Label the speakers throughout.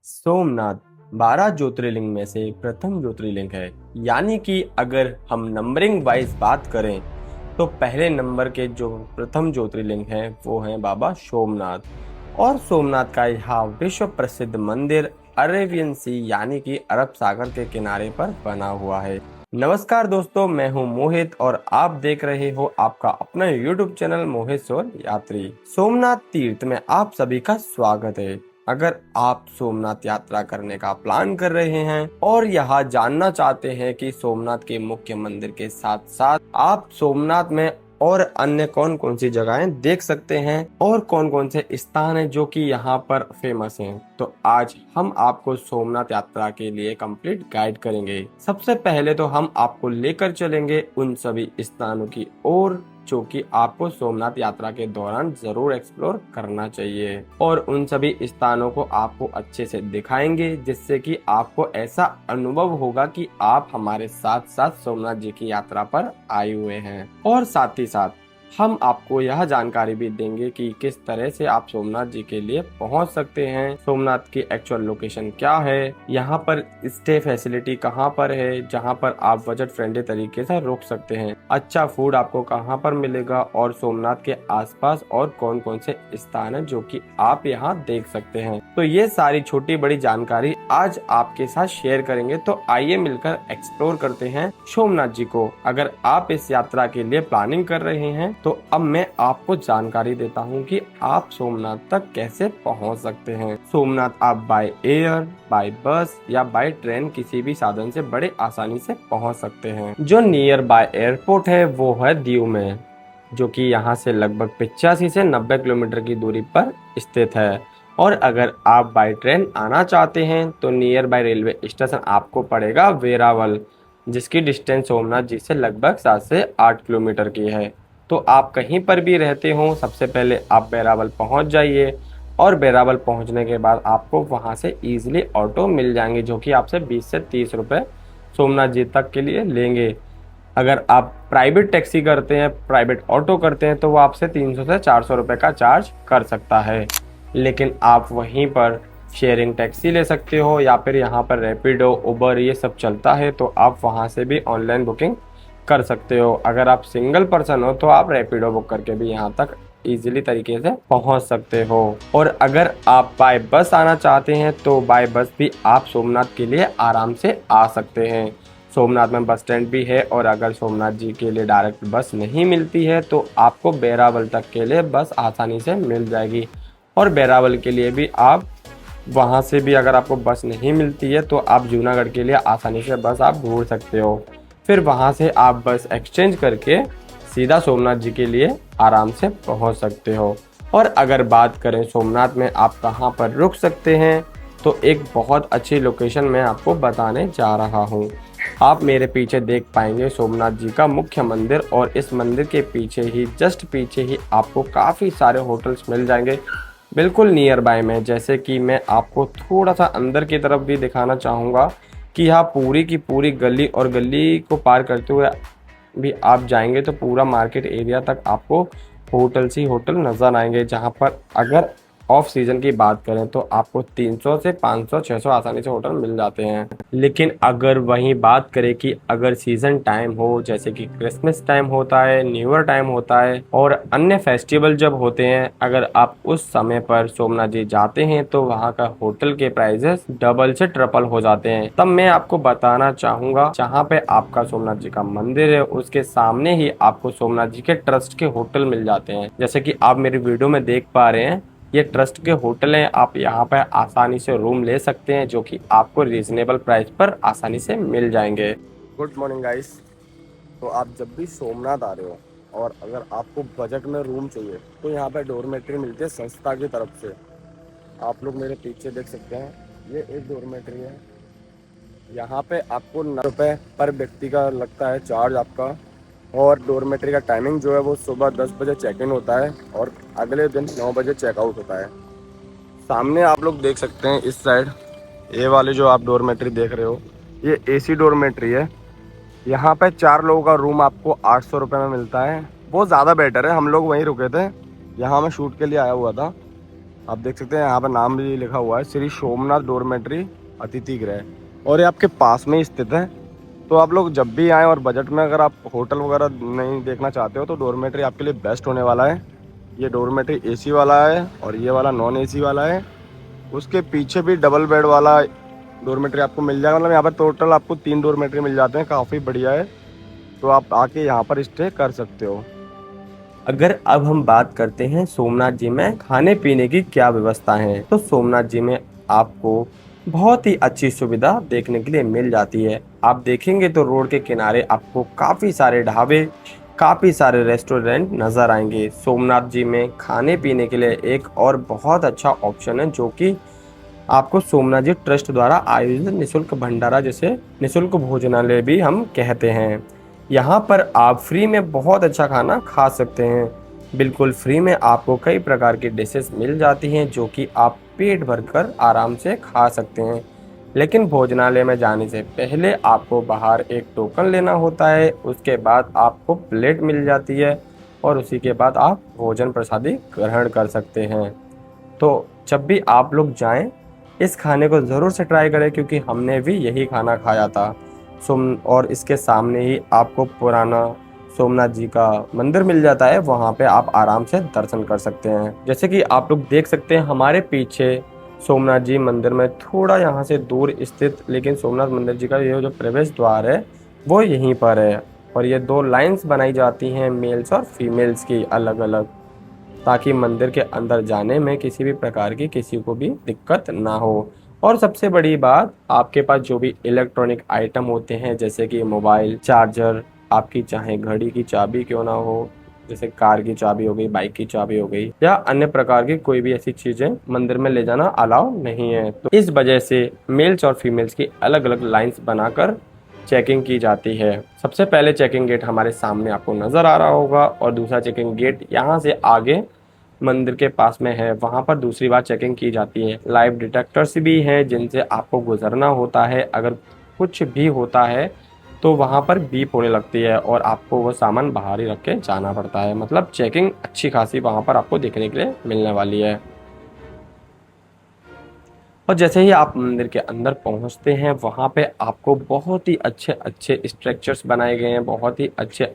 Speaker 1: सोमनाथ 12 ज्योतिर्लिंग में से प्रथम ज्योतिर्लिंग है। यानी कि अगर हम नंबरिंग वाइज बात करें तो पहले नंबर के जो प्रथम ज्योतिर्लिंग हैं वो हैं बाबा सोमनाथ। और सोमनाथ का यह विश्व प्रसिद्ध मंदिर अरेबियन सी यानी कि अरब सागर के किनारे पर बना हुआ है। नमस्कार दोस्तों, मैं हूं मोहित और आप देख रहे हो आपका अपना YouTube चैनल मोहित सोर यात्री। सोमनाथ तीर्थ में आप सभी का स्वागत है। अगर आप सोमनाथ यात्रा करने का प्लान कर रहे हैं और यहाँ जानना चाहते हैं कि सोमनाथ के मुख्य मंदिर के साथ साथ आप सोमनाथ में और अन्य कौन कौन सी जगहें देख सकते हैं और कौन कौन से स्थान हैं जो कि यहाँ पर फेमस हैं, तो आज हम आपको सोमनाथ यात्रा के लिए कंप्लीट गाइड करेंगे। सबसे पहले तो हम आपको लेकर चलेंगे उन सभी स्थानों की ओर जो कि आपको सोमनाथ यात्रा के दौरान जरूर एक्सप्लोर करना चाहिए, और उन सभी स्थानों को आपको अच्छे से दिखाएंगे जिससे कि आपको ऐसा अनुभव होगा कि आप हमारे साथ साथ सोमनाथ जी की यात्रा पर आए हुए हैं। और साथ ही साथ हम आपको यह जानकारी भी देंगे कि किस तरह से आप सोमनाथ जी के लिए पहुंच सकते हैं, सोमनाथ की एक्चुअल लोकेशन क्या है, यहाँ पर स्टे फैसिलिटी कहाँ पर है जहाँ पर आप बजट फ्रेंडली तरीके से रुक सकते हैं, अच्छा फूड आपको कहाँ पर मिलेगा और सोमनाथ के आसपास और कौन कौन से स्थान है जो कि आप यहाँ देख सकते हैं। तो ये सारी छोटी बड़ी जानकारी आज आपके साथ शेयर करेंगे, तो आइए मिलकर एक्सप्लोर करते हैं सोमनाथ जी को। अगर आप इस यात्रा के लिए प्लानिंग कर रहे हैं तो अब मैं आपको जानकारी देता हूं कि आप सोमनाथ तक कैसे पहुंच सकते हैं। सोमनाथ आप बाय एयर, बाय बस या बाय ट्रेन किसी भी साधन से बड़े आसानी से पहुंच सकते हैं। जो नियर बाय एयरपोर्ट है वो है दीव में, जो कि यहाँ से लगभग 85 से 90 किलोमीटर की दूरी पर स्थित है। और अगर आप बाय ट्रेन आना चाहते हैं तो नियर बाय रेलवे स्टेशन आपको पड़ेगा वेरावल, जिसकी डिस्टेंस सोमनाथ जी से लगभग 7 से 8 किलोमीटर की है। तो आप कहीं पर भी रहते हो, सबसे पहले आप वेरावल पहुंच जाइए और वेरावल पहुंचने के बाद आपको वहां से इजीली ऑटो मिल जाएंगे जो कि आपसे 20 से 30 रुपए सोमनाथ जी तक के लिए लेंगे। अगर आप प्राइवेट टैक्सी करते हैं, प्राइवेट ऑटो करते हैं तो वो आपसे 300 से 400 रुपए का चार्ज कर सकता है। लेकिन आप वहीं पर शेयरिंग टैक्सी ले सकते हो या फिर यहाँ पर रैपिडो, उबर ये सब चलता है तो आप वहाँ से भी ऑनलाइन बुकिंग कर सकते हो। अगर आप सिंगल पर्सन हो तो आप रैपिडो बुक करके भी यहाँ तक इजीली तरीके से पहुँच सकते हो। और अगर आप बाय बस आना चाहते हैं तो बाय बस भी आप सोमनाथ के लिए आराम से आ सकते हैं। सोमनाथ में बस स्टैंड भी है, और अगर सोमनाथ जी के लिए डायरेक्ट बस नहीं मिलती है तो आपको बेरावल तक के लिए बस आसानी से मिल जाएगी। और बेरावल के लिए भी आप वहाँ से भी अगर आपको बस नहीं मिलती है तो आप जूनागढ़ के लिए आसानी से बस आप ढूंढ सकते हो। फिर वहाँ से आप बस एक्सचेंज करके सीधा सोमनाथ जी के लिए आराम से पहुँच सकते हो। और अगर बात करें सोमनाथ में आप कहाँ पर रुक सकते हैं तो एक बहुत अच्छी लोकेशन मैं आपको बताने जा रहा हूँ। आप मेरे पीछे देख पाएंगे सोमनाथ जी का मुख्य मंदिर, और इस मंदिर के पीछे ही जस्ट पीछे ही आपको काफ़ी सारे होटल्स मिल जाएंगे बिल्कुल नियर बाय में। जैसे कि मैं आपको थोड़ा सा अंदर की तरफ भी दिखाना चाहूँगा कि यहाँ पूरी की पूरी गली, और गली को पार करते हुए भी आप जाएंगे तो पूरा मार्केट एरिया तक आपको होटल्स ही होटल नज़र आएंगे, जहाँ पर अगर ऑफ सीजन की बात करें तो आपको 300 से 500 600 आसानी से होटल मिल जाते हैं। लेकिन अगर वहीं बात करें कि अगर सीजन टाइम हो, जैसे कि क्रिसमस टाइम होता है, न्यू ईयर टाइम होता है और अन्य फेस्टिवल जब होते हैं, अगर आप उस समय पर सोमनाथ जी जाते हैं तो वहाँ का होटल के प्राइसेस डबल से ट्रिपल हो जाते हैं। तब मैं आपको बताना चाहूंगा जहाँ पे आपका सोमनाथ जी का मंदिर है उसके सामने ही आपको सोमनाथ जी के ट्रस्ट के होटल मिल जाते हैं। जैसे कि आप मेरी वीडियो में देख पा रहे हैं, ये ट्रस्ट के होटल हैं। आप यहाँ पर आसानी से रूम ले सकते हैं जो कि आपको रीजनेबल प्राइस पर आसानी से मिल जाएंगे। Good morning guys. तो आप जब भी सोमनाथ आ रहे हो और अगर आपको बजट में रूम चाहिए तो यहाँ पे डोरमेट्री मिलती है संस्था की तरफ से। आप लोग मेरे पीछे देख सकते हैं, ये एक डोरमेट्री है। यहाँ पे आपको 9 रुपये पर व्यक्ति का लगता है चार्ज आपका, और डोरमेट्री का टाइमिंग जो है वो सुबह 10 बजे चेक इन होता है और अगले दिन 9 बजे चेकआउट होता है। सामने आप लोग देख सकते हैं इस साइड, ये वाले जो आप डोरमेट्री देख रहे हो ये एसी डोरमेट्री है। यहाँ पे 4 लोगों का रूम आपको 800 रुपये में मिलता है। वो ज़्यादा बेटर है, हम लोग वहीं रुके थे, यहाँ मैं शूट के लिए आया हुआ था।
Speaker 2: आप देख सकते हैं यहाँ पर नाम भी लिखा हुआ है, श्री सोमनाथ डॉर्मेट्री अतिथि गृह, और ये आपके पास में ही स्थित है। तो आप लोग जब भी आएँ और बजट में अगर आप होटल वगैरह नहीं देखना चाहते हो तो डॉर्मेट्री आपके लिए बेस्ट होने वाला है। ये डॉर्मेट्री एसी वाला है और ये वाला नॉन एसी वाला है। उसके पीछे भी डबल बेड वाला डॉर्मेट्री आपको मिल जाएगा। मतलब यहाँ पर टोटल आपको 3 डॉर्मेट्री मिल जाते हैं, काफ़ी बढ़िया है। तो आप आके यहाँ पर स्टे कर सकते हो।
Speaker 1: अगर अब हम बात करते हैं सोमनाथ जी में खाने पीने की क्या व्यवस्था है, तो सोमनाथ जी में आपको बहुत ही अच्छी सुविधा देखने के लिए मिल जाती है। आप देखेंगे तो रोड के किनारे आपको काफ़ी सारे ढाबे, काफ़ी सारे रेस्टोरेंट नज़र आएंगे। सोमनाथ जी में खाने पीने के लिए एक और बहुत अच्छा ऑप्शन है, जो कि आपको सोमनाथ जी ट्रस्ट द्वारा आयोजित निशुल्क भंडारा, जैसे निशुल्क भोजनालय भी हम कहते हैं। यहाँ पर आप फ्री में बहुत अच्छा खाना खा सकते हैं। बिल्कुल फ्री में आपको कई प्रकार की डिशेस मिल जाती हैं, जो कि आप पेट भरकर आराम से खा सकते हैं। लेकिन भोजनालय में जाने से पहले आपको बाहर एक टोकन लेना होता है, उसके बाद आपको प्लेट मिल जाती है और उसी के बाद आप भोजन प्रसादी ग्रहण कर सकते हैं। तो जब भी आप लोग जाएं, इस खाने को ज़रूर से ट्राई करें, क्योंकि हमने भी यही खाना खाया था। सोम और इसके सामने ही आपको पुराना सोमनाथ जी का मंदिर मिल जाता है, वहाँ पे आप आराम से दर्शन कर सकते हैं। जैसे कि आप लोग देख सकते हैं हमारे पीछे सोमनाथ जी मंदिर में थोड़ा यहाँ से दूर स्थित, लेकिन सोमनाथ मंदिर जी का ये जो प्रवेश द्वार है वो यहीं पर है। और ये 2 लाइन्स बनाई जाती हैं मेल्स और फीमेल्स की अलग अलग, ताकि मंदिर के अंदर जाने में किसी भी प्रकार की किसी को भी दिक्कत ना हो। और सबसे बड़ी बात, आपके पास जो भी इलेक्ट्रॉनिक आइटम होते हैं, जैसे कि मोबाइल चार्जर, आपकी चाहे घड़ी की चाबी क्यों ना हो, जैसे कार की चाबी हो गई, बाइक की चाबी हो गई, या अन्य प्रकार की कोई भी ऐसी चीजें मंदिर में ले जाना अलाउ नहीं है। तो इस वजह से मेल्स और फीमेल्स की अलग अलग लाइंस बनाकर चेकिंग की जाती है। सबसे पहले चेकिंग गेट हमारे सामने आपको नजर आ रहा होगा, और दूसरा चेकिंग गेट यहाँ से आगे मंदिर के पास में है, वहां पर दूसरी बार चेकिंग की जाती है। लाइव डिटेक्टर्स भी हैं जिनसे आपको गुजरना होता है। अगर कुछ भी होता है तो वहां पर बीप होने लगती है और आपको वो सामान बाहर ही रख के जाना पड़ता है। मतलब चेकिंग अच्छी खासी वहां पर आपको देखने के लिए मिलने वाली है। और जैसे ही आप मंदिर के अंदर पहुंचते हैं, वहां पे आपको बहुत ही अच्छे अच्छे स्ट्रक्चर्स बनाए गए हैं, बहुत ही अच्छे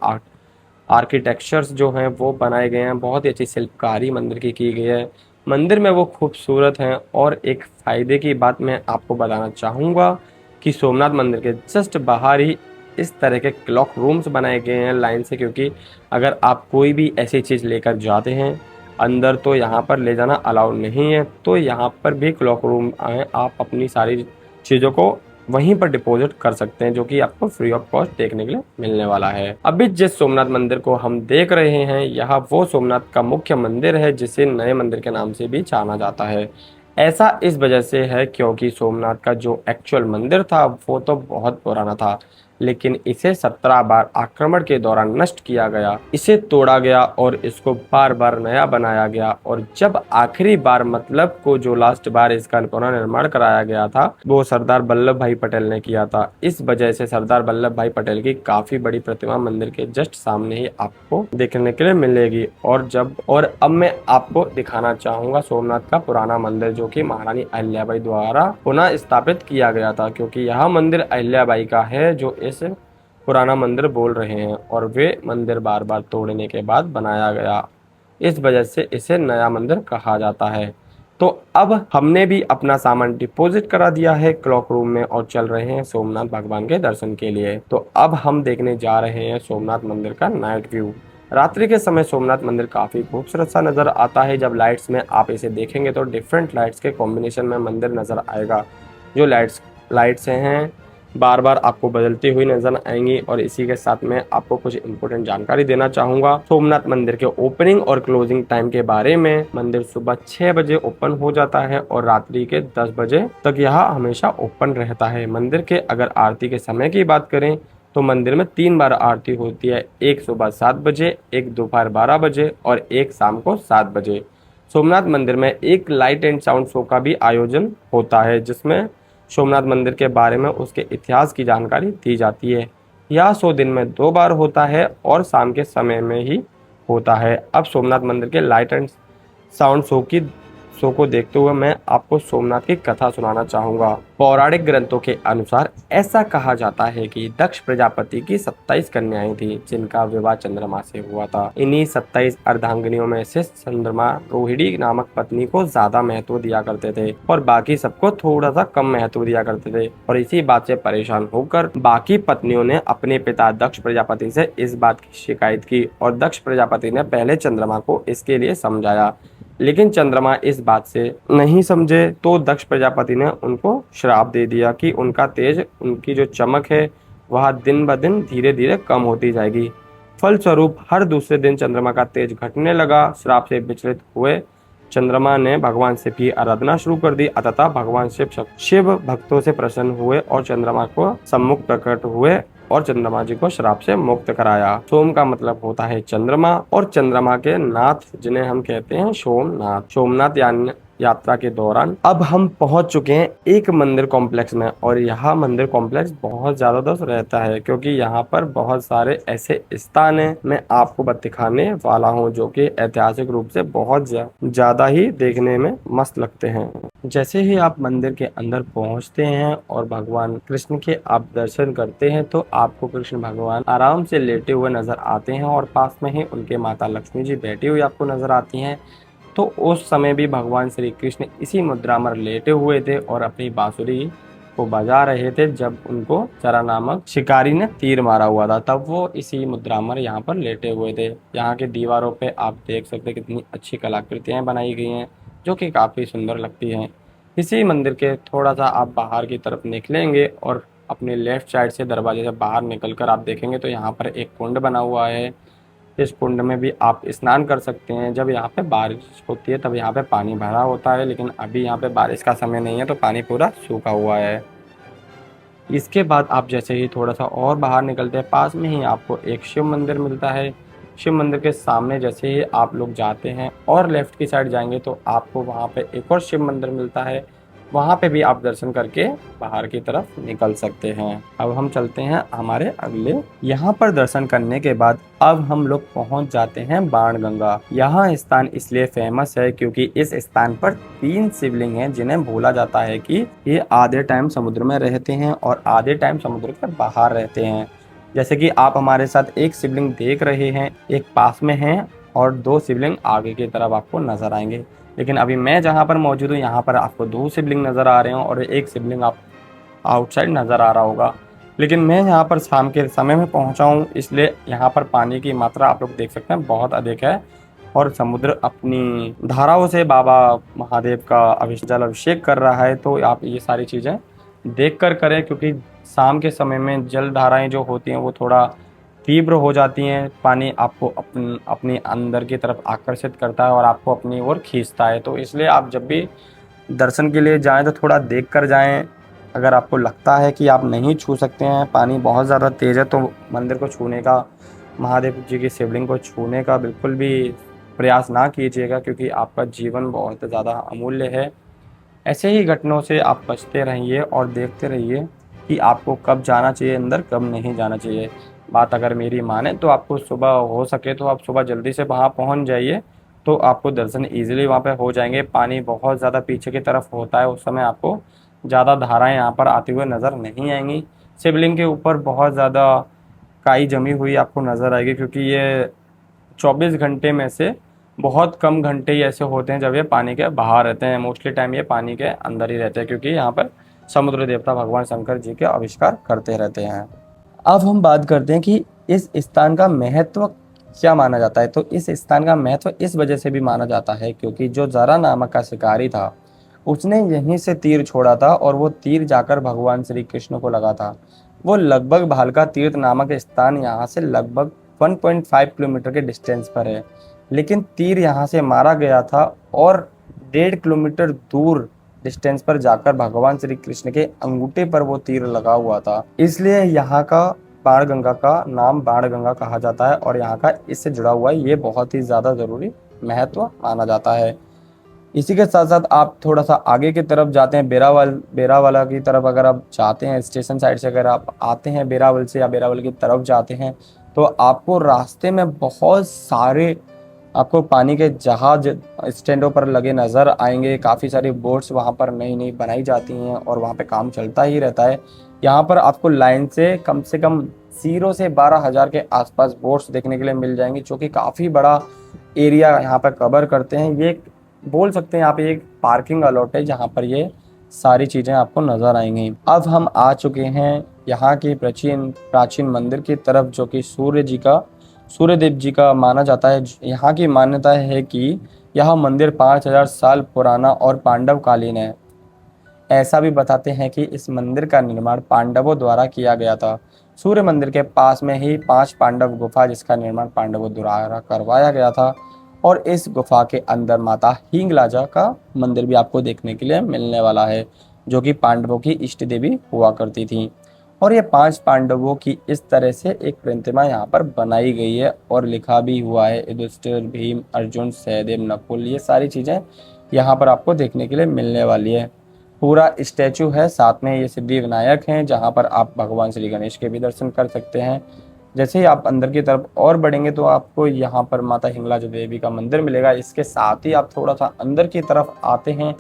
Speaker 1: आर्किटेक्चर्स जो हैं वो बनाए गए हैं, बहुत ही अच्छी शिल्पकारी मंदिर की गई है। मंदिर में वो खूबसूरत हैं। और एक फ़ायदे की बात मैं आपको बताना चाहूँगा कि सोमनाथ मंदिर के जस्ट बाहर ही इस तरह के क्लॉक रूम्स बनाए गए हैं लाइन से, क्योंकि अगर आप कोई भी ऐसी चीज़ लेकर जाते हैं अंदर, तो यहाँ पर ले जाना अलाउ नहीं है। तो यहाँ पर भी क्लॉक रूम है, आप अपनी सारी चीज़ों को वहीं पर डिपॉजिट कर सकते हैं, जो कि आपको फ्री ऑफ कॉस्ट देखने के लिए मिलने वाला है। अभी जिस सोमनाथ मंदिर को हम देख रहे हैं, यह वो सोमनाथ का मुख्य मंदिर है, जिसे नए मंदिर के नाम से भी जाना जाता है। ऐसा इस वजह से है क्योंकि सोमनाथ का जो एक्चुअल मंदिर था वो तो बहुत पुराना था, लेकिन इसे 17 बार आक्रमण के दौरान नष्ट किया गया, इसे तोड़ा गया और इसको बार बार नया बनाया गया। और जब आखिरी बार मतलब को जो लास्ट बार इसका पुनर्निर्माण कराया गया था, वो सरदार वल्लभ भाई पटेल ने किया था। इस वजह से सरदार वल्लभ भाई पटेल की काफी बड़ी प्रतिमा मंदिर के जस्ट सामने ही आपको देखने के लिए मिलेगी। और अब मैं आपको दिखाना चाहूंगा सोमनाथ का पुराना मंदिर, जो कि महारानी अहिल्याबाई द्वारा पुनः स्थापित किया गया था, क्योंकि यह मंदिर अहिल्याबाई का है जो इस पुराना मंदिर बोल रहे हैं, और वे मंदिर बार बार तोड़ने के बाद बनाया गया, इस वजह से इसे नया मंदिर कहा जाता है। तो अब हमने भी अपना सामान डिपॉजिट करा दिया है क्लॉक रूम में और चल रहे हैं सोमनाथ भगवान के दर्शन के लिए। तो अब हम देखने जा रहे हैं सोमनाथ मंदिर का नाइट व्यू। रात्रि के समय सोमनाथ मंदिर काफी खूबसूरत सा नजर आता है। जब लाइट्स में आप इसे देखेंगे तो डिफरेंट लाइट्स के कॉम्बिनेशन में मंदिर नजर आएगा। जो लाइट्स हैं बार बार आपको बदलती हुई नजर आएंगी। और इसी के साथ में आपको कुछ इंपॉर्टेंट जानकारी देना चाहूंगा सोमनाथ मंदिर के ओपनिंग और क्लोजिंग टाइम के बारे में। मंदिर सुबह 6 बजे ओपन हो जाता है और रात्रि के 10 बजे तक यह हमेशा ओपन रहता है। मंदिर के अगर आरती के समय की बात करें तो मंदिर में 3 बार आरती होती है, एक सुबह 7 बजे, एक दोपहर 12 बजे और एक शाम को 7 बजे। सोमनाथ मंदिर में एक लाइट एंड साउंड शो का भी आयोजन होता है, जिसमें सोमनाथ मंदिर के बारे में उसके इतिहास की जानकारी दी जाती है। यह शो दिन में 2 बार होता है और शाम के समय में ही होता है। अब सोमनाथ मंदिर के लाइट एंड साउंड शो की शो को देखते हुए मैं आपको सोमनाथ की कथा सुनाना चाहूंगा। पौराणिक ग्रंथों के अनुसार ऐसा कहा जाता है कि दक्ष प्रजापति की 27 कन्याएं थी जिनका विवाह चंद्रमा से हुआ था। इन्हीं 27 अर्धांगिनियों में से चंद्रमा रोहिणी नामक पत्नी को ज्यादा महत्व दिया करते थे और बाकी सबको थोड़ा सा कम महत्व दिया करते थे। और इसी बात से परेशान होकर बाकी पत्नियों ने अपने पिता दक्ष प्रजापति से इस बात की शिकायत की और दक्ष प्रजापति ने पहले चंद्रमा को इसके लिए समझाया, लेकिन चंद्रमा इस बात से नहीं समझे तो दक्ष प्रजापति ने उनको श्राप दे दिया कि उनका तेज, उनकी जो चमक है वह दिन ब दिन धीरे धीरे कम होती जाएगी। फलस्वरूप हर दूसरे दिन चंद्रमा का तेज घटने लगा। श्राप से विचलित हुए चंद्रमा ने भगवान शिव की आराधना शुरू कर दी। अतः भगवान शिव भक्तों से प्रसन्न हुए और चंद्रमा को सम्मुख प्रकट हुए और चंद्रमा जी को श्राप से मुक्त कराया। सोम का मतलब होता है चंद्रमा और चंद्रमा के नाथ जिन्हें हम कहते हैं सोमनाथ। सोमनाथ यात्रा के दौरान अब हम पहुंच चुके हैं एक मंदिर कॉम्प्लेक्स में और यह मंदिर कॉम्प्लेक्स बहुत ज्यादा दोस्त रहता है क्योंकि यहाँ पर बहुत सारे ऐसे स्थान हैं मैं आपको दिखाने वाला हूँ जो कि ऐतिहासिक रूप से बहुत ज्यादा ही देखने में मस्त लगते हैं। जैसे ही आप मंदिर के अंदर पहुंचते हैं और भगवान कृष्ण के आप दर्शन करते हैं तो आपको कृष्ण भगवान आराम से लेटे हुए नजर आते हैं और पास में ही उनके माता लक्ष्मी जी बैठी हुई आपको नजर आती हैं। तो उस समय भी भगवान श्री कृष्ण इसी मुद्रा में लेटे हुए थे और अपनी बांसुरी को बजा रहे थे जब उनको चरा नामक शिकारी ने तीर मारा हुआ था, तब वो इसी मुद्रा में यहाँ पर लेटे हुए थे। यहाँ के दीवारों पे आप देख सकते हैं कितनी अच्छी कलाकृतियाँ बनाई गई हैं जो कि काफ़ी सुंदर लगती हैं। इसी मंदिर के थोड़ा सा आप बाहर की तरफ निकलेंगे और अपने लेफ्ट साइड से दरवाजे से बाहर निकलकर आप देखेंगे तो यहाँ पर एक कुंड बना हुआ है। इस कुंड में भी आप स्नान कर सकते हैं। जब यहाँ पे बारिश होती है तब यहाँ पे पानी भरा होता है, लेकिन अभी यहाँ पे बारिश का समय नहीं है तो पानी पूरा सूखा हुआ है। इसके बाद आप जैसे ही थोड़ा सा और बाहर निकलते हैं पास में ही आपको एक शिव मंदिर मिलता है। शिव मंदिर के सामने जैसे ही आप लोग जाते हैं और लेफ्ट की साइड जाएंगे तो आपको वहाँ पे एक और शिव मंदिर मिलता है। वहाँ पे भी आप दर्शन करके बाहर की तरफ निकल सकते हैं। अब हम चलते हैं हमारे अगले। यहाँ पर दर्शन करने के बाद अब हम लोग पहुँच जाते हैं बाणगंगा। यहाँ स्थान इसलिए फेमस है क्योंकि इस स्थान पर 3 शिवलिंग हैं जिन्हें बोला जाता है कि ये आधे टाइम समुद्र में रहते हैं और आधे टाइम समुद्र के बाहर रहते हैं। जैसे कि आप हमारे साथ एक शिवलिंग देख रहे हैं, एक पास में है और 2 शिवलिंग आगे की तरफ आपको नजर आएंगे। लेकिन अभी मैं जहाँ पर मौजूद हूँ यहाँ पर आपको 2 शिवलिंग नज़र आ रहे हैं और एक शिवलिंग आप आउटसाइड नज़र आ रहा होगा। लेकिन मैं यहाँ पर शाम के समय में पहुँचा हूँ इसलिए यहाँ पर पानी की मात्रा आप लोग देख सकते हैं बहुत अधिक है और समुद्र अपनी धाराओं से बाबा महादेव का जल अभिषेक कर रहा है। तो आप ये सारी चीज़ें देख कर करें क्योंकि शाम के समय में जल धाराएँ जो होती हैं वो थोड़ा तीव्र हो जाती हैं। पानी आपको अपने अंदर की तरफ आकर्षित करता है और आपको अपनी ओर खींचता है। तो इसलिए आप जब भी दर्शन के लिए जाएं तो थोड़ा देख कर जाएं। अगर आपको लगता है कि आप नहीं छू सकते हैं, पानी बहुत ज़्यादा तेज़ है, तो मंदिर को छूने का, महादेव जी की शिवलिंग को छूने का बिल्कुल भी प्रयास ना कीजिएगा क्योंकि आपका जीवन बहुत ज़्यादा अमूल्य है। ऐसे ही घटनाओं से आप बचते रहिए और देखते रहिए कि आपको कब जाना चाहिए अंदर, कब नहीं जाना चाहिए। बात अगर मेरी माने तो आपको सुबह हो सके तो आप सुबह जल्दी से वहाँ पहुँच जाइए तो आपको दर्शन इजीली वहाँ पे हो जाएंगे। पानी बहुत ज़्यादा पीछे की तरफ होता है, उस समय आपको ज़्यादा धाराएं यहाँ पर आती हुए नज़र नहीं आएंगी। शिवलिंग के ऊपर बहुत ज़्यादा काई जमी हुई आपको नज़र आएगी क्योंकि ये 24 घंटे में से बहुत कम घंटे ही ऐसे होते हैं जब ये पानी के बाहर रहते हैं। मोस्टली टाइम ये पानी के अंदर ही रहते हैं क्योंकि यहाँ पर समुद्र देवता भगवान शंकर जी के आविष्कार करते रहते हैं। अब हम बात करते हैं कि इस स्थान का महत्व क्या माना जाता है। तो इस स्थान का महत्व इस वजह से भी माना जाता है क्योंकि जो जरा नामक का शिकारी था उसने यहीं से तीर छोड़ा था और वो तीर जाकर भगवान श्री कृष्ण को लगा था। वो लगभग भालका तीर्थ नामक स्थान यहाँ से लगभग 1.5 किलोमीटर के डिस्टेंस पर है, लेकिन तीर यहाँ से मारा गया था और 1.5 किलोमीटर दूर डिस्टेंस पर जाकर भगवान श्री कृष्ण के अंगूठे पर वो तीर लगा हुआ था। इसलिए यहाँ का बाणगंगा का नाम बाणगंगा कहा जाता है और यहाँ का इससे जुड़ा हुआ ये बहुत ही ज़्यादा ज़रूरी महत्व माना जाता है। इसी के साथ साथ आप थोड़ा सा आगे की तरफ जाते हैं, बेरावाला की तरफ अगर आप जाते हैं, स्टेशन साइड से अगर आप आते हैं बेरावल से या बेरावल की तरफ जाते हैं तो आपको रास्ते में बहुत सारे
Speaker 3: आपको पानी के जहाज स्टैंडों पर लगे नज़र आएंगे। काफ़ी सारी बोट्स वहाँ पर नई नई बनाई जाती हैं और वहाँ पे काम चलता ही रहता है। यहाँ पर आपको लाइन से कम 0 से 12 हज़ार के आसपास बोट्स देखने के लिए मिल जाएंगी, जो कि काफ़ी बड़ा एरिया यहाँ पर कवर करते हैं। ये बोल सकते हैं यहाँ पे एक पार्किंग अलॉट है जहाँ पर ये सारी चीज़ें आपको नज़र आएंगी। अब हम आ चुके हैं यहाँ के प्राचीन प्राचीन मंदिर की तरफ, जो कि सूर्यदेव जी का माना जाता है। यहाँ की मान्यता है कि यह मंदिर 5000 साल पुराना और पांडवकालीन है। ऐसा भी बताते हैं कि इस मंदिर का निर्माण पांडवों द्वारा किया गया था। सूर्य मंदिर के पास में ही 5 पांडव गुफा, जिसका निर्माण पांडवों द्वारा करवाया गया था। और इस गुफा के अंदर माता हिंगलाजा का मंदिर भी आपको देखने के लिए मिलने वाला है, जो कि पांडवों की इष्ट देवी हुआ करती थी। और ये 5 पांडवों की इस तरह से एक प्रतिमा यहाँ पर बनाई गई है और लिखा भी हुआ है युधिष्ठिर, भीम, अर्जुन, सहदेव, नकुल। ये सारी चीज़ें यहाँ पर आपको देखने के लिए मिलने वाली है। पूरा स्टैचू है, साथ में ये सिद्धि विनायक हैं, जहाँ पर आप भगवान श्री गणेश के भी दर्शन कर सकते हैं। जैसे ही आप अंदर की तरफ और बढ़ेंगे तो आपको यहाँ पर माता हिंगलाज देवी का मंदिर मिलेगा। इसके साथ ही आप थोड़ा सा अंदर की तरफ आते हैं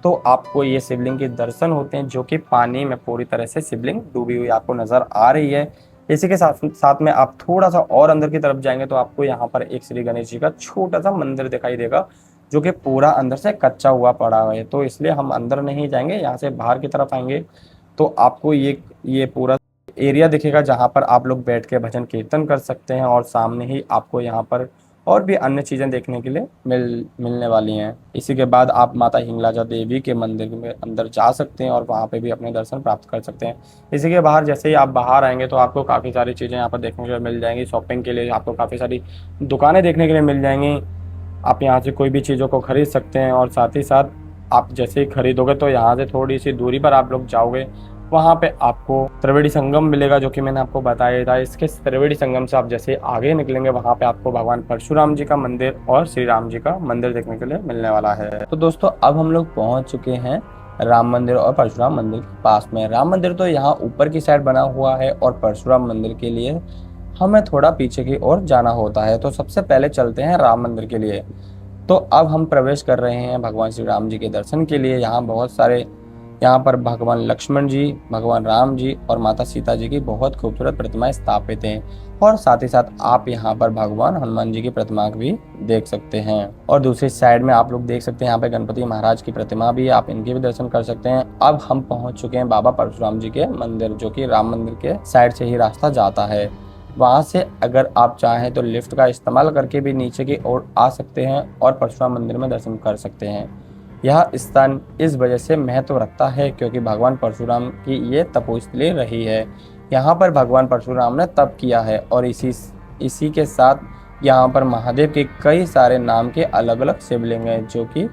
Speaker 3: तो आपको ये शिवलिंग के दर्शन होते हैं, जो कि पानी में पूरी तरह से शिवलिंग डूबी हुई आपको नजर आ रही है। इसी के साथ साथ में आप थोड़ा सा और अंदर की तरफ जाएंगे तो आपको यहाँ पर एक श्री गणेश जी का छोटा सा मंदिर दिखाई देगा, जो कि पूरा अंदर से कच्चा हुआ पड़ा हुआ है। तो इसलिए हम अंदर नहीं जाएंगे, यहाँ से बाहर की तरफ आएंगे तो आपको ये पूरा एरिया दिखेगा, जहाँ पर आप लोग बैठ के भजन कीर्तन कर सकते हैं। और सामने ही आपको यहाँ पर और भी अन्य चीज़ें देखने के लिए मिलने वाली हैं। इसी के बाद आप माता हिंगलाजा देवी के मंदिर में अंदर जा सकते हैं और वहाँ पे भी अपने दर्शन प्राप्त कर सकते हैं। इसी के बाहर जैसे ही आप बाहर आएंगे तो आपको काफ़ी सारी चीज़ें यहाँ पर देखने के लिए मिल जाएंगी। शॉपिंग के लिए आपको काफ़ी सारी दुकानें देखने के लिए मिल जाएंगी। आप यहाँ से कोई भी चीज़ों को खरीद सकते हैं। और साथ ही साथ आप जैसे ही खरीदोगे तो यहाँ से थोड़ी सी दूरी पर आप लोग जाओगे, वहाँ पे आपको त्रिवेणी संगम मिलेगा, जो कि मैंने आपको बताया था। इसके त्रिवेणी संगम से आप जैसे आगे निकलेंगे वहाँ पे आपको भगवान परशुराम जी का मंदिर और श्री राम जी का मंदिर देखने के लिए मिलने वाला है। तो दोस्तों अब हम लोग पहुँच चुके हैं राम मंदिर और परशुराम मंदिर के पास में। राम मंदिर तो यहाँ ऊपर की साइड बना हुआ है और परशुराम मंदिर के लिए हमें थोड़ा पीछे की ओर जाना होता है। तो सबसे पहले चलते हैं राम मंदिर के लिए। तो अब हम प्रवेश कर रहे हैं भगवान श्री राम जी के दर्शन के लिए। यहाँ पर भगवान लक्ष्मण जी, भगवान राम जी और माता सीता जी की बहुत खूबसूरत प्रतिमाएं स्थापित हैं। और साथ ही साथ आप यहाँ पर भगवान हनुमान जी की प्रतिमा भी देख सकते हैं। और दूसरी साइड में आप लोग देख सकते हैं यहाँ पे गणपति महाराज की प्रतिमा भी, आप इनके भी दर्शन कर सकते हैं। अब हम पहुँच चुके हैं बाबा परशुराम जी के मंदिर, जो कि राम मंदिर के साइड से ही रास्ता जाता है। वहाँ से अगर आप चाहें तो लिफ्ट का इस्तेमाल करके भी नीचे की ओर आ सकते हैं और परशुराम मंदिर में दर्शन कर सकते हैं। यह स्थान इस वजह से महत्व रखता है क्योंकि भगवान परशुराम की ये तपोस्थली रही है। यहाँ पर भगवान परशुराम ने तप किया है और इसी के साथ यहाँ पर महादेव के कई सारे नाम के अलग अलग शिवलिंग हैं, जो कि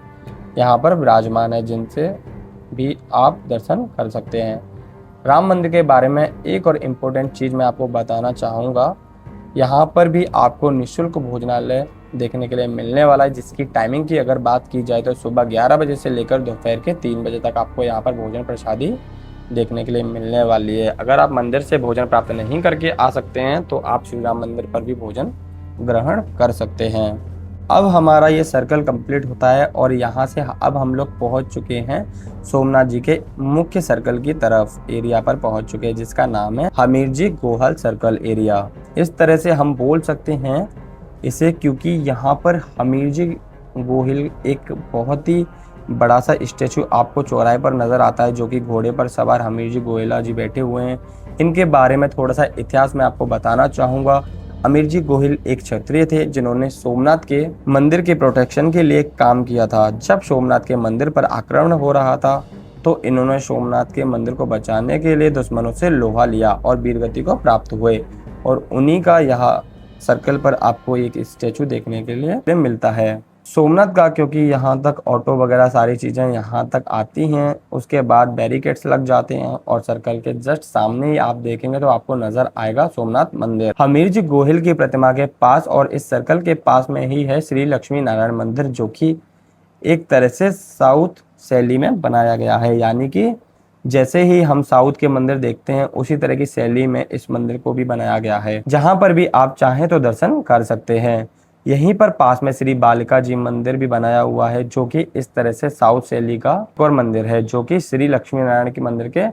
Speaker 3: यहाँ पर विराजमान है, जिनसे भी आप दर्शन कर सकते हैं। राम मंदिर के बारे में एक और इम्पोर्टेंट चीज़ मैं आपको बताना चाहूँगा। यहाँ पर भी आपको निःशुल्क भोजनालय देखने के लिए मिलने वाला है, जिसकी टाइमिंग की अगर बात की जाए तो सुबह 11 बजे से लेकर दोपहर के 3 बजे तक आपको यहाँ पर भोजन प्रसादी देखने के लिए मिलने वाली है। अगर आप मंदिर से भोजन प्राप्त नहीं करके आ सकते हैं तो आप श्री राम मंदिर पर भी भोजन ग्रहण कर सकते हैं। अब हमारा ये सर्कल कंप्लीट होता है और यहाँ से अब हम लोग पहुँच चुके हैं सोमनाथ जी के मुख्य सर्कल की तरफ। एरिया पर पहुँच चुके हैं जिसका नाम है हमीरजी गोहल सर्कल एरिया। इस तरह से हम बोल सकते हैं इसे, क्योंकि यहाँ पर हमीरजी गोहिल एक बहुत ही बड़ा सा स्टैचू आपको चौराहे पर नज़र आता है, जो कि घोड़े पर सवार हमीरजी गोहिला जी बैठे हुए हैं। इनके बारे में थोड़ा सा इतिहास मैं आपको बताना चाहूँगा। हमीरजी गोहिल एक क्षत्रिय थे जिन्होंने सोमनाथ के मंदिर के प्रोटेक्शन के लिए काम किया था। जब सोमनाथ के मंदिर पर आक्रमण हो रहा था तो इन्होंने सोमनाथ के मंदिर को बचाने के लिए दुश्मनों से लोहा लिया और वीरगति को प्राप्त हुए। और उन्हीं का यह सर्कल पर आपको एक स्टैचू देखने के लिए मिलता है सोमनाथ का, क्योंकि यहाँ तक ऑटो वगैरह सारी चीज़ें यहाँ तक आती हैं। उसके बाद बैरिकेड्स लग जाते हैं और सर्कल के जस्ट सामने ही आप देखेंगे तो आपको नजर आएगा सोमनाथ मंदिर। हमीरजी गोहिल की प्रतिमा के पास और इस सर्कल के पास में ही है श्री लक्ष्मी नारायण मंदिर, जो कि एक तरह से साउथ शैली में बनाया गया है। यानी कि जैसे ही हम साउथ के मंदिर देखते हैं उसी तरह की शैली में इस मंदिर को भी बनाया गया है, जहाँ पर भी आप चाहें तो दर्शन कर सकते हैं। यहीं पर पास में श्री बालिका जी मंदिर भी बनाया हुआ है, जो कि इस तरह से साउथ शैली का और मंदिर है, जो कि श्री लक्ष्मी नारायण के मंदिर के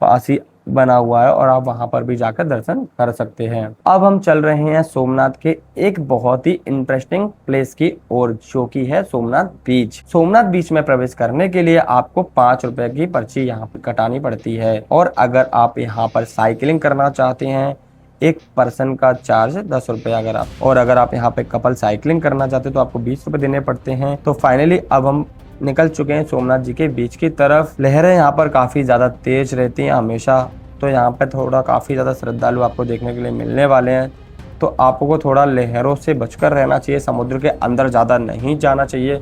Speaker 3: पास ही बना हुआ है और आप वहां पर भी जाकर दर्शन कर सकते हैं। अब हम चल रहे हैं सोमनाथ के एक बहुत ही इंटरेस्टिंग प्लेस की ओर, जो कि है सोमनाथ बीच। सोमनाथ बीच में प्रवेश करने के लिए आपको 5 रुपए की पर्ची यहाँ पर कटानी पड़ती है, और अगर आप यहाँ पर साइकिलिंग करना चाहते हैं, एक पर्सन का चार्ज 10 रुपये अगर आप यहाँ पे कपल साइकिलिंग करना चाहते हैं तो आपको 20 रुपये देने पड़ते हैं। तो फाइनली अब हम निकल चुके हैं सोमनाथ जी के बीच की तरफ। लहरें यहाँ पर काफ़ी ज़्यादा तेज रहती हैं हमेशा, तो यहाँ पे थोड़ा काफ़ी ज़्यादा श्रद्धालु आपको देखने के लिए मिलने वाले हैं। तो आपको थोड़ा लहरों से बचकर रहना चाहिए, समुद्र के अंदर ज़्यादा नहीं जाना चाहिए,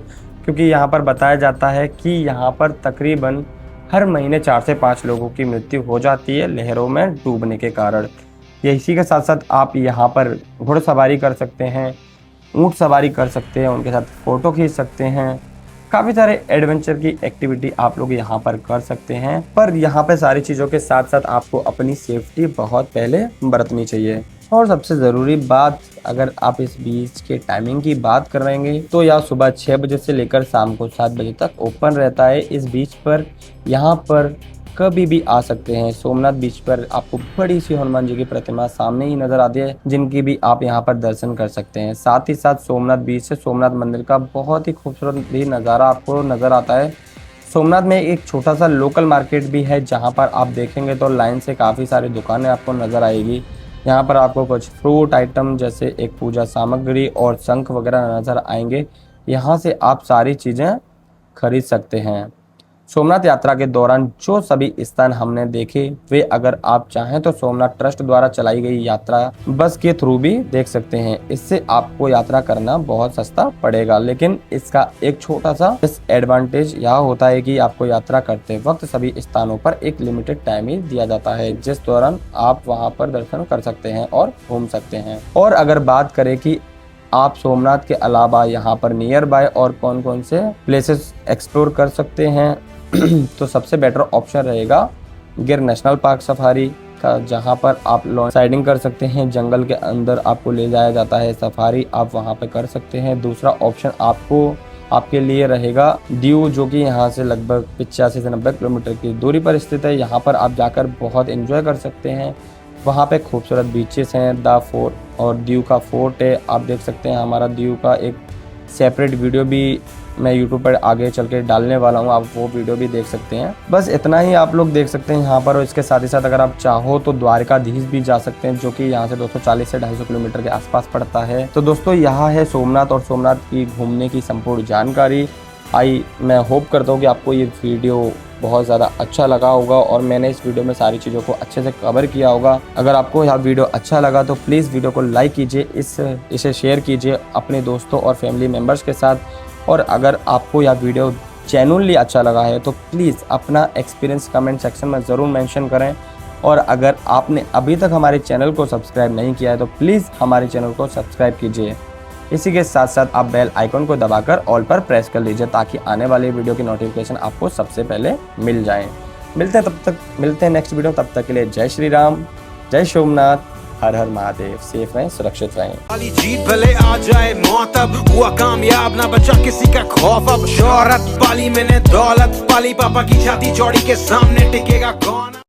Speaker 3: क्योंकि यहाँ पर बताया जाता है कि यहाँ पर तकरीबन हर महीने 4 से 5 लोगों की मृत्यु हो जाती है लहरों में डूबने के कारण। इसी के साथ साथ आप यहाँ पर घुड़सवारी कर सकते हैं, ऊँट सवारी कर सकते हैं, उनके साथ फ़ोटो खींच सकते हैं। काफ़ी सारे एडवेंचर की एक्टिविटी आप लोग यहाँ पर कर सकते हैं, पर यहाँ पे सारी चीज़ों के साथ साथ आपको अपनी सेफ्टी बहुत पहले बरतनी चाहिए। और सबसे ज़रूरी बात, अगर आप इस बीच के टाइमिंग की बात कर रहे हैं तो यह सुबह 6 बजे से लेकर शाम को 7 बजे तक ओपन रहता है। इस बीच पर यहाँ पर कभी भी आ सकते हैं। सोमनाथ बीच पर आपको बड़ी सी हनुमान जी की प्रतिमा सामने ही नजर आती है, जिनकी भी आप यहाँ पर दर्शन कर सकते हैं। साथ ही साथ सोमनाथ बीच से सोमनाथ मंदिर का बहुत ही खूबसूरत भी नज़ारा आपको नजर आता है। सोमनाथ में एक छोटा सा लोकल मार्केट भी है, जहाँ पर आप देखेंगे तो लाइन से काफ़ी सारी दुकानें आपको नजर आएगी। यहाँ पर आपको कुछ फ्रूट आइटम जैसे एक पूजा सामग्री और शंख वगैरह नजर आएंगे। यहाँ से आप सारी चीज़ें खरीद सकते हैं। सोमनाथ यात्रा के दौरान जो सभी स्थान हमने देखे, वे अगर आप चाहें तो सोमनाथ ट्रस्ट द्वारा चलाई गई यात्रा बस के थ्रू भी देख सकते हैं। इससे आपको यात्रा करना बहुत सस्ता पड़ेगा, लेकिन इसका एक छोटा सा डिसएडवांटेज यह होता है कि आपको यात्रा करते वक्त सभी स्थानों पर एक लिमिटेड टाइम ही दिया जाता है, जिस दौरान आप वहां पर दर्शन कर सकते हैं और घूम सकते हैं। और अगर बात करें कि आप सोमनाथ के अलावा यहाँ पर नियर बाय और कौन कौन से प्लेसेस एक्सप्लोर कर सकते हैं, तो सबसे बेटर ऑप्शन रहेगा गिर नेशनल पार्क सफारी का, जहां पर आप लॉन्ग साइडिंग कर सकते हैं। जंगल के अंदर आपको ले जाया जाता है, सफारी आप वहां पे कर सकते हैं। दूसरा ऑप्शन आपके लिए रहेगा दीव, जो कि यहां से लगभग 85 से 90 किलोमीटर की दूरी पर स्थित है। यहाँ पर आप जाकर बहुत एंजॉय कर सकते हैं। वहाँ पे खूबसूरत बीचेस हैं, द फोर्ट और दीव का फोर्ट है, आप देख सकते हैं। हमारा दीव का एक सेपरेट वीडियो भी मैं यूट्यूब पर आगे चल के डालने वाला हूँ, आप वो वीडियो भी देख सकते हैं। बस इतना ही आप लोग देख सकते हैं यहाँ पर। और इसके साथ ही साथ अगर आप चाहो तो द्वारकाधीश भी जा सकते हैं, जो कि यहाँ से 240 से 250 किलोमीटर के आसपास पड़ता है। तो दोस्तों, यहाँ है सोमनाथ और सोमनाथ की घूमने की संपूर्ण जानकारी। मैं होप करता हूँ कि आपको ये वीडियो बहुत ज़्यादा अच्छा लगा होगा और मैंने इस वीडियो में सारी चीज़ों को अच्छे से कवर किया होगा। अगर आपको यह वीडियो अच्छा लगा तो प्लीज़ वीडियो को लाइक कीजिए, इसे शेयर कीजिए अपने दोस्तों और फैमिली मेम्बर्स के साथ। और अगर आपको यह वीडियो जेन्युइनली अच्छा लगा है तो प्लीज़ अपना एक्सपीरियंस कमेंट सेक्शन में ज़रूर मेंशन करें। और अगर आपने अभी तक हमारे चैनल को सब्सक्राइब नहीं किया है तो प्लीज़ हमारे चैनल को सब्सक्राइब कीजिए। इसी के साथ साथ आप बेल आइकन को दबाकर ऑल पर प्रेस कर लीजिए, ताकि आने वाले वीडियो की नोटिफिकेशन आपको सबसे पहले मिल जाए। मिलते हैं नेक्स्ट वीडियो, तब तक के लिए जय श्री राम, जय सोमनाथ, हर हर महादेव। सेफ रहें, सुरक्षित रहें।
Speaker 4: वाली जीत भले आ जाए मौत, अब हुआ कामयाब ना बचा किसी का खौफ। अब शोहरत पाली मैंने, दौलत पाली, पापा की छाती चौड़ी के सामने टिकेगा कौन।